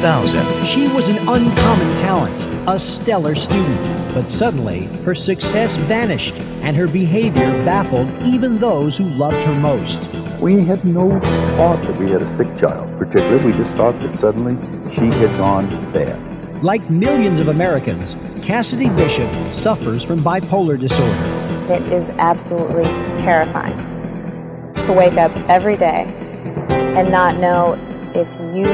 2000. She was an uncommon talent, a stellar student, but suddenly her success vanished and her behavior baffled even those who loved her most. We had no thought that we had a sick child, particularly. We just thought that suddenly she had gone bad. Like millions of Americans, Kassidi Bishop suffers from bipolar disorder. It is absolutely terrifying to wake up every day and not know if you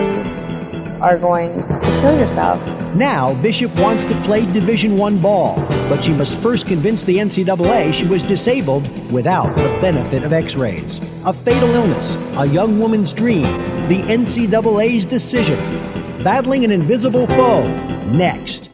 are going to kill yourself. Now, Bishop wants to play Division I ball, but she must first convince the NCAA she was disabled without the benefit of x-rays. A fatal illness, a young woman's dream, the NCAA's decision. Battling an invisible foe. Next.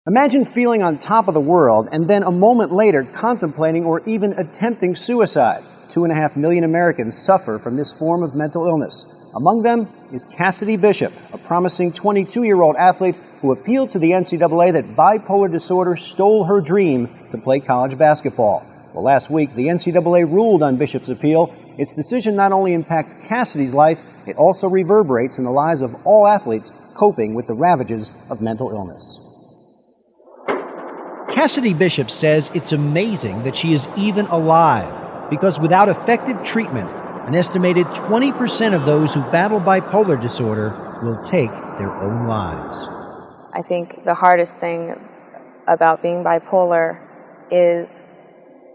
Imagine feeling on top of the world and then a moment later contemplating or even attempting suicide. 2.5 million Americans suffer from this form of mental illness. Among them is Kassidi Bishop, a promising 22-year-old athlete who appealed to the NCAA that bipolar disorder stole her dream to play college basketball. Well, last week, the NCAA ruled on Bishop's appeal. Its decision not only impacts Kassidy's life, it also reverberates in the lives of all athletes coping with the ravages of mental illness. Kassidi Bishop says it's amazing that she is even alive, because without effective treatment, an estimated 20% of those who battle bipolar disorder will take their own lives. I think the hardest thing about being bipolar is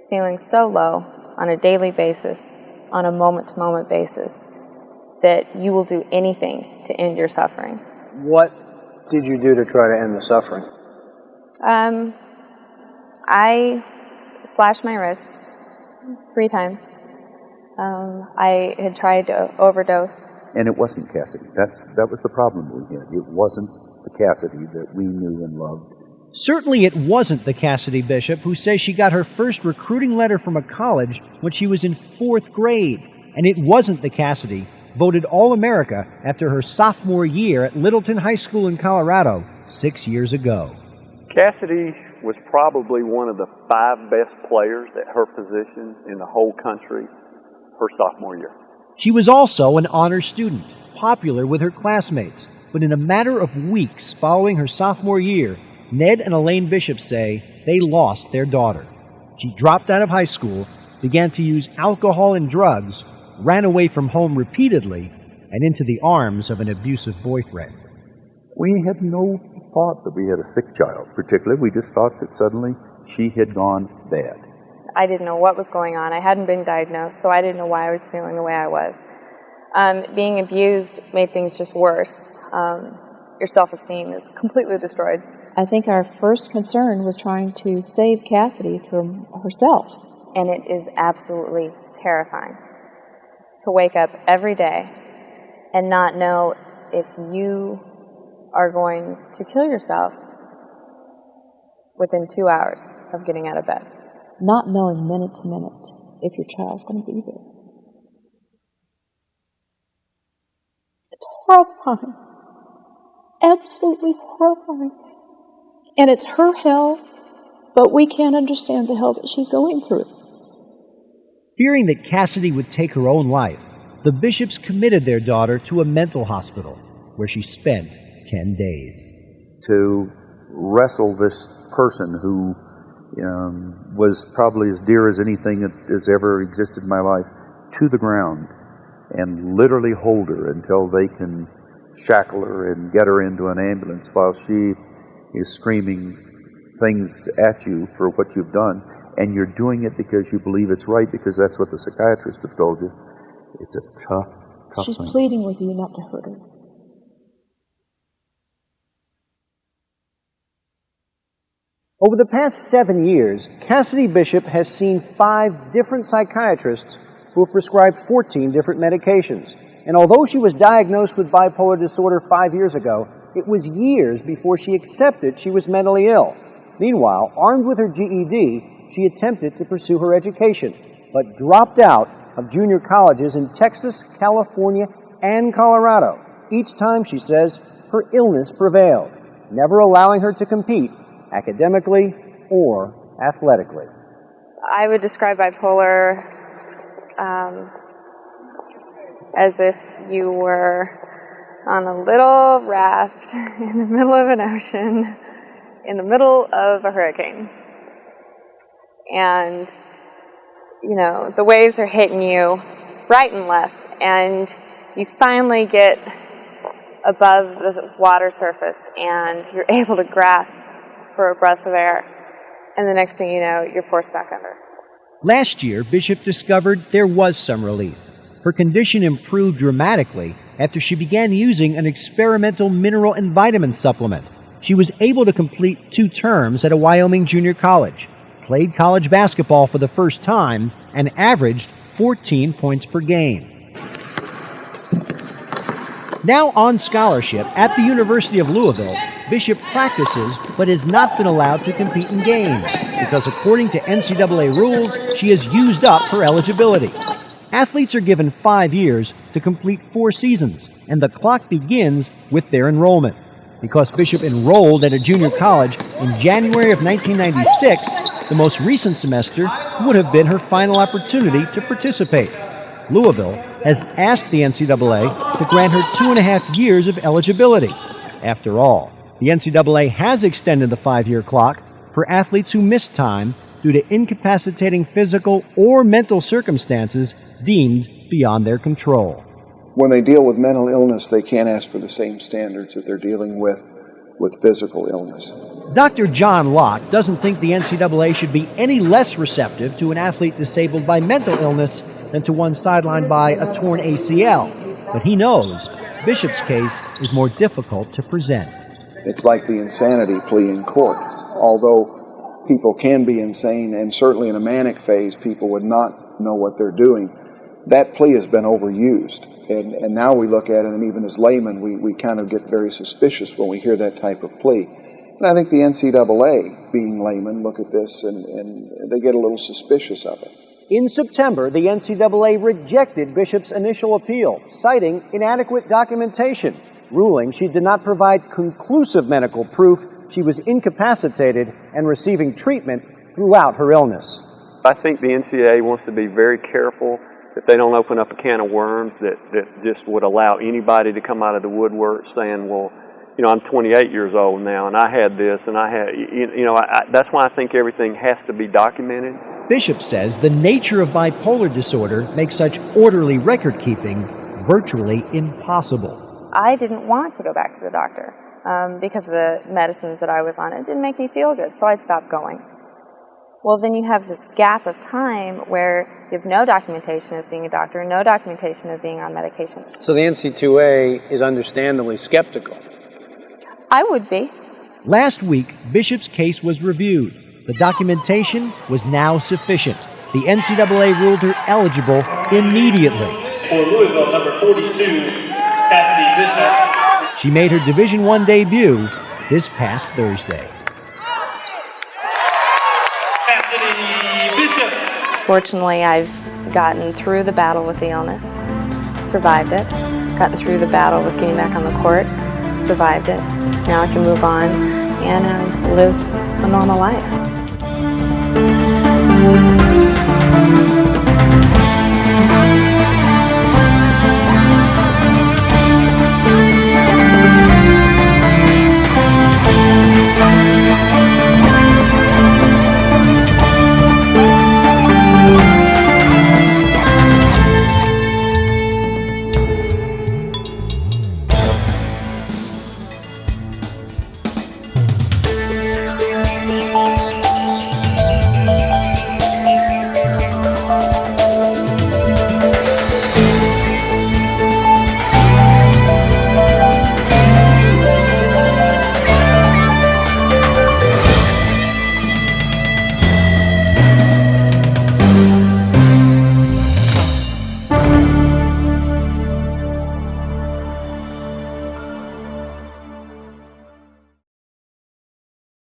feeling so low on a daily basis, on a moment-to-moment basis, that you will do anything to end your suffering. What did you do to try to end the suffering? I slashed my wrists 3 times. I had tried to overdose. And it wasn't Kassidi. That was the problem we had. It wasn't the Kassidi that we knew and loved. Certainly it wasn't the Kassidi Bishop who says she got her first recruiting letter from a college when she was in 4th grade. And it wasn't the Kassidi voted All-America after her sophomore year at Littleton High School in Colorado 6 years ago. Kassidi was probably one of the 5 best players at her position in the whole country her sophomore year. She was also an honor student, popular with her classmates, but in a matter of weeks following her sophomore year, Ned and Elaine Bishop say they lost their daughter. She dropped out of high school, began to use alcohol and drugs, ran away from home repeatedly, and into the arms of an abusive boyfriend. We had no thought that we had a sick child, particularly. We just thought that suddenly she had gone bad. I didn't know what was going on. I hadn't been diagnosed, so I didn't know why I was feeling the way I was. Being abused made things just worse. Your self-esteem is completely destroyed. I think our first concern was trying to save Kassidi from herself. And it is absolutely terrifying to wake up every day and not know if you are going to kill yourself within 2 hours of getting out of bed. Not knowing minute to minute if your child's going to be there. It's horrifying. It's absolutely horrifying. And it's her hell, but we can't understand the hell that she's going through. Fearing that Kassidi would take her own life, the Bishops committed their daughter to a mental hospital, where she spent 10 days. To wrestle this person who was probably as dear as anything that has ever existed in my life to the ground and literally hold her until they can shackle her and get her into an ambulance while she is screaming things at you for what you've done, and you're doing it because you believe it's right, because that's what the psychiatrists have told you. It's a tough She's thing. pleading with you not to hurt her. Over the past 7 years, Kassidi Bishop has seen 5 different psychiatrists who have prescribed 14 different medications. And although she was diagnosed with bipolar disorder 5 years ago, it was years before she accepted she was mentally ill. Meanwhile, armed with her GED, she attempted to pursue her education, but dropped out of junior colleges in Texas, California, and Colorado. Each time, she says, her illness prevailed, never allowing her to compete academically or athletically. I would describe bipolar as if you were on a little raft in the middle of an ocean, in the middle of a hurricane. And, you know, the waves are hitting you right and left, and you finally get above the water surface, and you're able to grasp for a breath of air, and the next thing you know, you're forced back under. Last year, Bishop discovered there was some relief. Her condition improved dramatically after she began using an experimental mineral and vitamin supplement. She was able to complete 2 terms at a Wyoming junior college, played college basketball for the first time, and averaged 14 points per game. Now on scholarship at the University of Louisville, Bishop practices but has not been allowed to compete in games because according to NCAA rules, she has used up her eligibility. Athletes are given 5 years to complete 4 seasons, and the clock begins with their enrollment. Because Bishop enrolled at a junior college in January of 1996, the most recent semester would have been her final opportunity to participate. Louisville has asked the NCAA to grant her 2.5 years of eligibility. After all, the NCAA has extended the 5-year clock for athletes who miss time due to incapacitating physical or mental circumstances deemed beyond their control. When they deal with mental illness, they can't ask for the same standards that they're dealing with physical illness. Dr. John Locke doesn't think the NCAA should be any less receptive to an athlete disabled by mental illness than to one sidelined by a torn ACL. But he knows Bishop's case is more difficult to present. It's like the insanity plea in court. Although people can be insane, and certainly in a manic phase, people would not know what they're doing, that plea has been overused. And now we look at it, and even as laymen, we kind of get very suspicious when we hear that type of plea. And I think the NCAA, being laymen, look at this and they get a little suspicious of it. In September, the NCAA rejected Bishop's initial appeal, citing inadequate documentation, ruling she did not provide conclusive medical proof she was incapacitated and receiving treatment throughout her illness. I think the NCAA wants to be very careful that they don't open up a can of worms that just would allow anybody to come out of the woodwork saying, well, you know, I'm 28 years old now, and I had this, and I had, that's why I think everything has to be documented. Bishop says the nature of bipolar disorder makes such orderly record-keeping virtually impossible. I didn't want to go back to the doctor because of the medicines that I was on. It didn't make me feel good, so I'd stop going. Well, then you have this gap of time where you have no documentation of seeing a doctor, no documentation of being on medication. So the NCAA is understandably skeptical. I would be. Last week, Bishop's case was reviewed. The documentation was now sufficient. The NCAA ruled her eligible immediately. For Louisville, number 42, Kassidi Bishop. She made her Division I debut this past Thursday. Fortunately, I've gotten through the battle with the illness, survived it, gotten through the battle with getting back on the court, survived it. Now I can move on and live a normal life.